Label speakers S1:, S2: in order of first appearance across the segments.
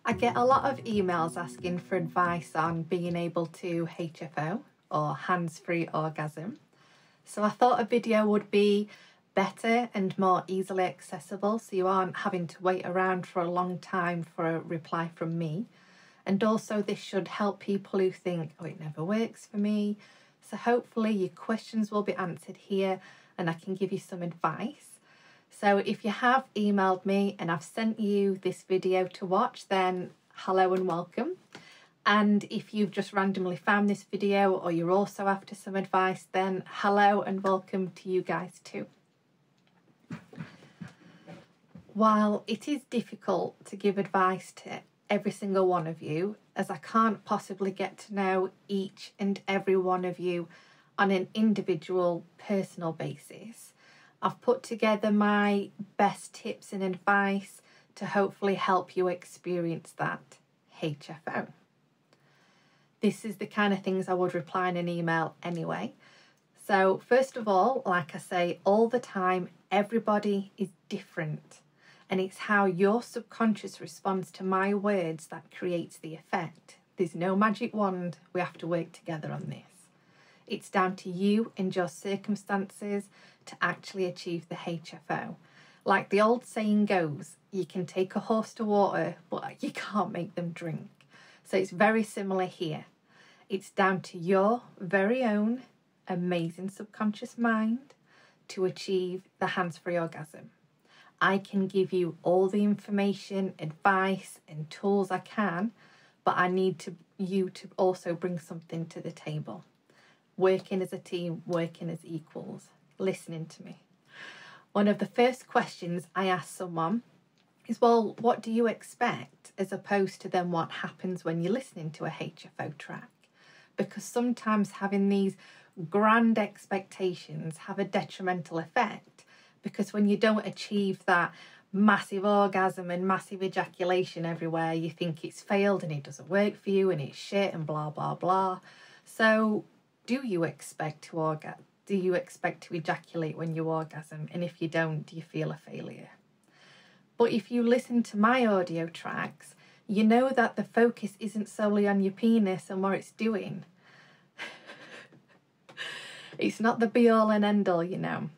S1: I get a lot of emails asking for advice on being able to HFO or hands-free orgasm. So I thought a video would be better and more easily accessible so you aren't having to wait around for a long time for a reply from me. And also this should help people who think, oh, it never works for me. So hopefully your questions will be answered here and I can give you some advice. So if you have emailed me and I've sent you this video to watch, then hello and welcome. And if you've just randomly found this video or you're also after some advice, then hello and welcome to you guys too. While it is difficult to give advice to every single one of you, as I can't possibly get to know each and every one of you on an individual personal basis, I've put together my best tips and advice to hopefully help you experience that HFO. This is the kind of things I would reply in an email anyway. So first of all, like I say all the time, everybody is different. And it's how your subconscious responds to my words that creates the effect. There's no magic wand. We have to work together on this. It's down to you and your circumstances to actually achieve the HFO. Like the old saying goes, you can take a horse to water, but you can't make them drink. So it's very similar here. It's down to your very own amazing subconscious mind to achieve the hands-free orgasm. I can give you all the information, advice and tools I can, but I need you to also bring something to the table. Working as a team, working as equals, listening to me. One of the first questions I ask someone is, well, what do you expect, as opposed to then what happens when you're listening to a HFO track? Because sometimes having these grand expectations have a detrimental effect, because when you don't achieve that massive orgasm and massive ejaculation everywhere, you think it's failed and it doesn't work for you and it's shit and blah, blah, blah. So do you expect to ejaculate when you orgasm? And if you don't, do you feel a failure? But if you listen to my audio tracks, you know that the focus isn't solely on your penis and what it's doing. It's not the be all and end all, you know,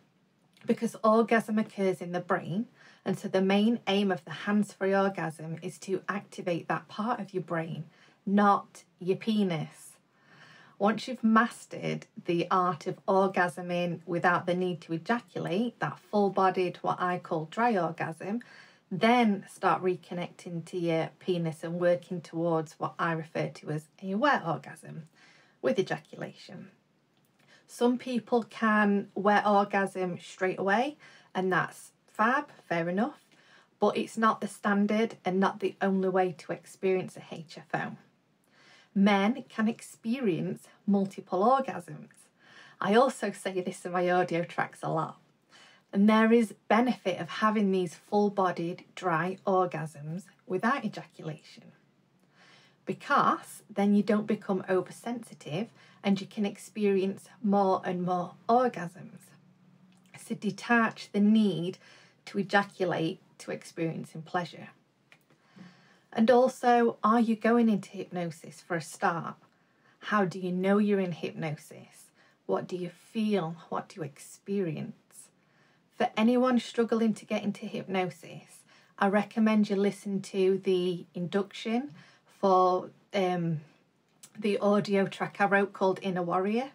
S1: because orgasm occurs in the brain. And so the main aim of the hands-free orgasm is to activate that part of your brain, not your penis. Once you've mastered the art of orgasming without the need to ejaculate, that full-bodied, what I call dry orgasm, then start reconnecting to your penis and working towards what I refer to as a wet orgasm with ejaculation. Some people can wet orgasm straight away, and that's fab, fair enough, but it's not the standard and not the only way to experience a HFO. Men can experience multiple orgasms. I also say this in my audio tracks a lot. And there is benefit of having these full-bodied dry orgasms without ejaculation, because then you don't become oversensitive and you can experience more and more orgasms. So detach the need to ejaculate to experiencing pleasure. And also, are you going into hypnosis for a start? How do you know you're in hypnosis? What do you feel? What do you experience? For anyone struggling to get into hypnosis, I recommend you listen to the induction for the audio track I wrote called Inner Warrior,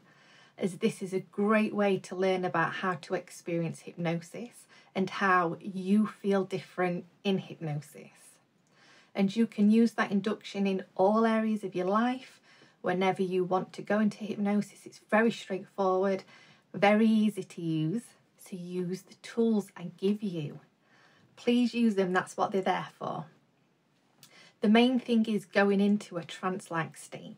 S1: as this is a great way to learn about how to experience hypnosis and how you feel different in hypnosis. And you can use that induction in all areas of your life whenever you want to go into hypnosis. It's very straightforward, very easy to use. So use the tools I give you. Please use them, that's what they're there for. The main thing is going into a trance-like state.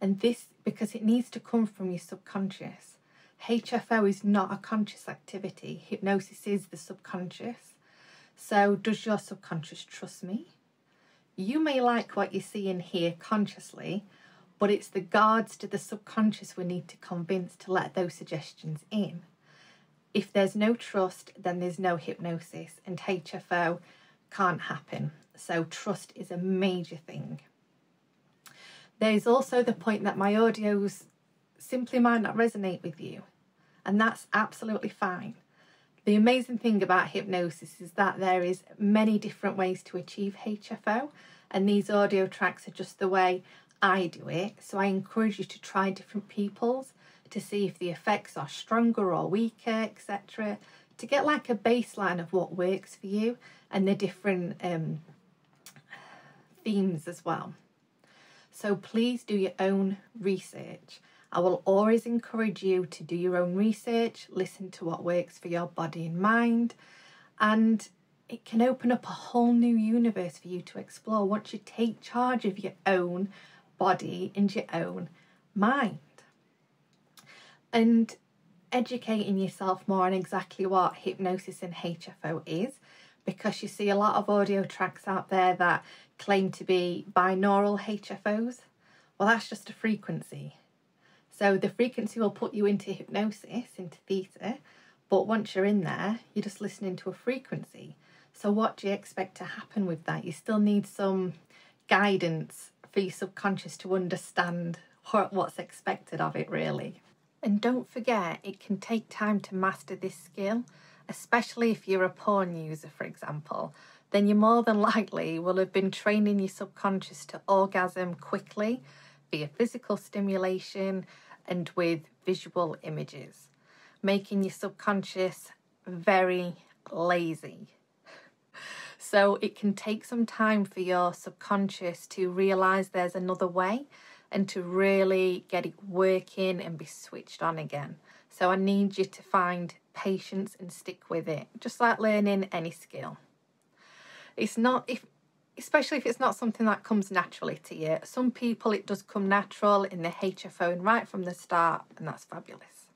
S1: And this, because it needs to come from your subconscious. HFO is not a conscious activity. Hypnosis is the subconscious. So does your subconscious trust me? You may like what you see and hear consciously, but it's the guards to the subconscious we need to convince to let those suggestions in. If there's no trust, then there's no hypnosis, and HFO can't happen. So trust is a major thing. There's also the point that my audios simply might not resonate with you, and that's absolutely fine. The amazing thing about hypnosis is that there is many different ways to achieve HFO, and these audio tracks are just the way I do it. So I encourage you to try different people's to see if the effects are stronger or weaker, etc., to get like a baseline of what works for you and the different themes as well. So please do your own research. I will always encourage you to do your own research, listen to what works for your body and mind, and it can open up a whole new universe for you to explore once you take charge of your own body and your own mind. And educating yourself more on exactly what hypnosis and HFO is, because you see a lot of audio tracks out there that claim to be binaural HFOs. Well, that's just a frequency. So the frequency will put you into hypnosis, into theta, but once you're in there, you're just listening to a frequency. So what do you expect to happen with that? You still need some guidance for your subconscious to understand what's expected of it, really. And don't forget, it can take time to master this skill, especially if you're a porn user, for example. Then you more than likely will have been training your subconscious to orgasm quickly via physical stimulation and with visual images, making your subconscious very lazy. So it can take some time for your subconscious to realise there's another way and to really get it working and be switched on again. So I need you to find patience and stick with it, just like learning any skill. It's not, especially if it's not something that comes naturally to you. Some people it does come natural in the HFO and right from the start, and that's fabulous.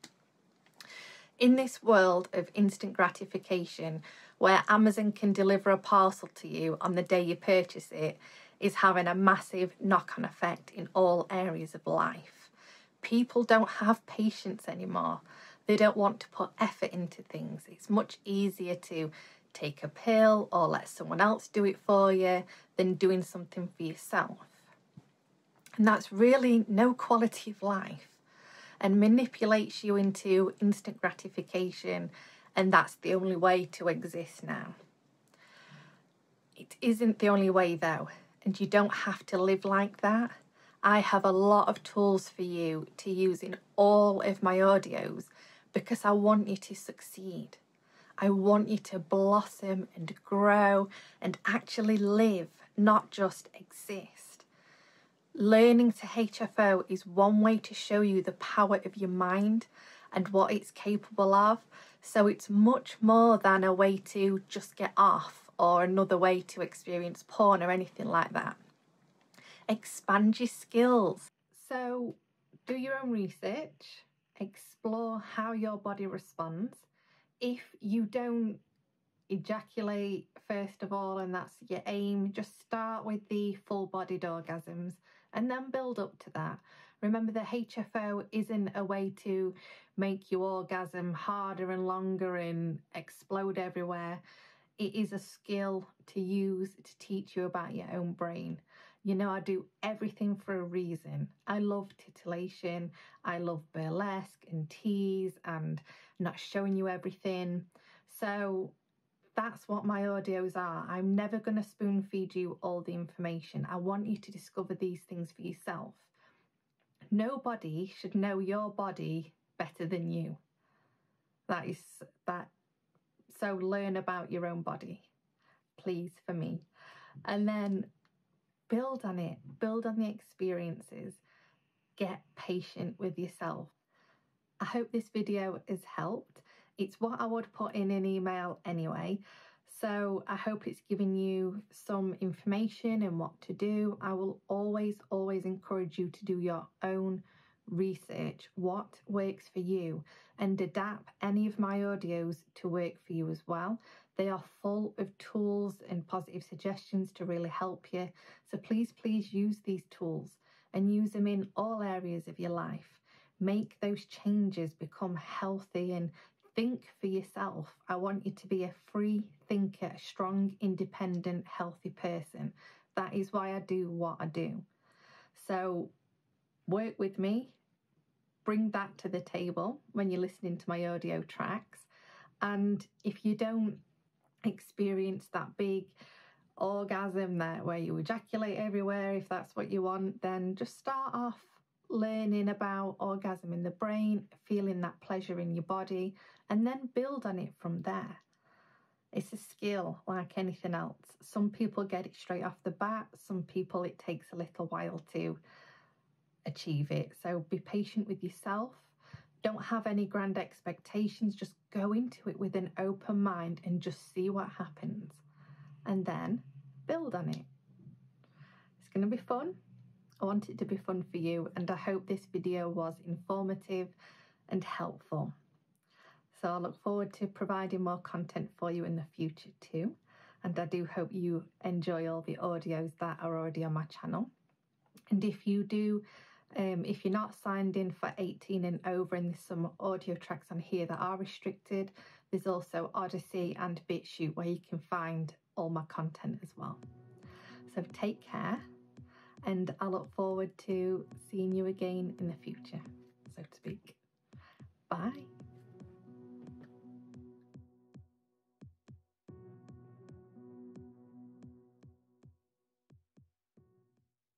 S1: In this world of instant gratification, where Amazon can deliver a parcel to you on the day you purchase it, is having a massive knock-on effect in all areas of life. People don't have patience anymore. They don't want to put effort into things. It's much easier to take a pill or let someone else do it for you than doing something for yourself. And that's really no quality of life and manipulates you into instant gratification, and that's the only way to exist now. It isn't the only way though, and you don't have to live like that. I have a lot of tools for you to use in all of my audios because I want you to succeed. I want you to blossom and grow and actually live, not just exist. Learning to HFO is one way to show you the power of your mind and what it's capable of. So it's much more than a way to just get off or another way to experience porn or anything like that. Expand your skills. So do your own research, explore how your body responds. If you don't ejaculate first of all, and that's your aim, just start with the full-bodied orgasms and then build up to that. Remember, the HFO isn't a way to make you orgasm harder and longer and explode everywhere. It is a skill to use to teach you about your own brain. You know, I do everything for a reason. I love titillation, I love burlesque and tease and not showing you everything. So that's what my audios are. I'm never going to spoon feed you all the information. I want you to discover these things for yourself. Nobody should know your body better than you. So learn about your own body, please, for me. And then build on it, build on the experiences, get patient with yourself. I hope this video has helped. It's what I would put in an email anyway. So I hope it's given you some information and what to do. I will always encourage you to do your own research, what works for you, and adapt any of my audios to work for you as well. They are full of tools and positive suggestions to really help you. So please use these tools and use them in all areas of your life. Make those changes, become healthy and think for yourself. I want you to be a free thinker, a strong, independent, healthy person. That is why I do what I do. So work with me, bring that to the table when you're listening to my audio tracks. And if you don't experience that big orgasm there where you ejaculate everywhere, if that's what you want, then just start off learning about orgasm in the brain, feeling that pleasure in your body, and then build on it from there. It's a skill like anything else. Some people get it straight off the bat. Some people it takes a little while to achieve it. So be patient with yourself. Don't have any grand expectations. Just go into it with an open mind and just see what happens. And then build on it. It's going to be fun. I want it to be fun for you, and I hope this video was informative and helpful. So I look forward to providing more content for you in the future too. And I do hope you enjoy all the audios that are already on my channel. And if you do, if you're not signed in for 18 and over, and there's some audio tracks on here that are restricted, there's also Odyssey and BitChute where you can find all my content as well. So take care, and I look forward to seeing you again in the future, so to speak. Bye.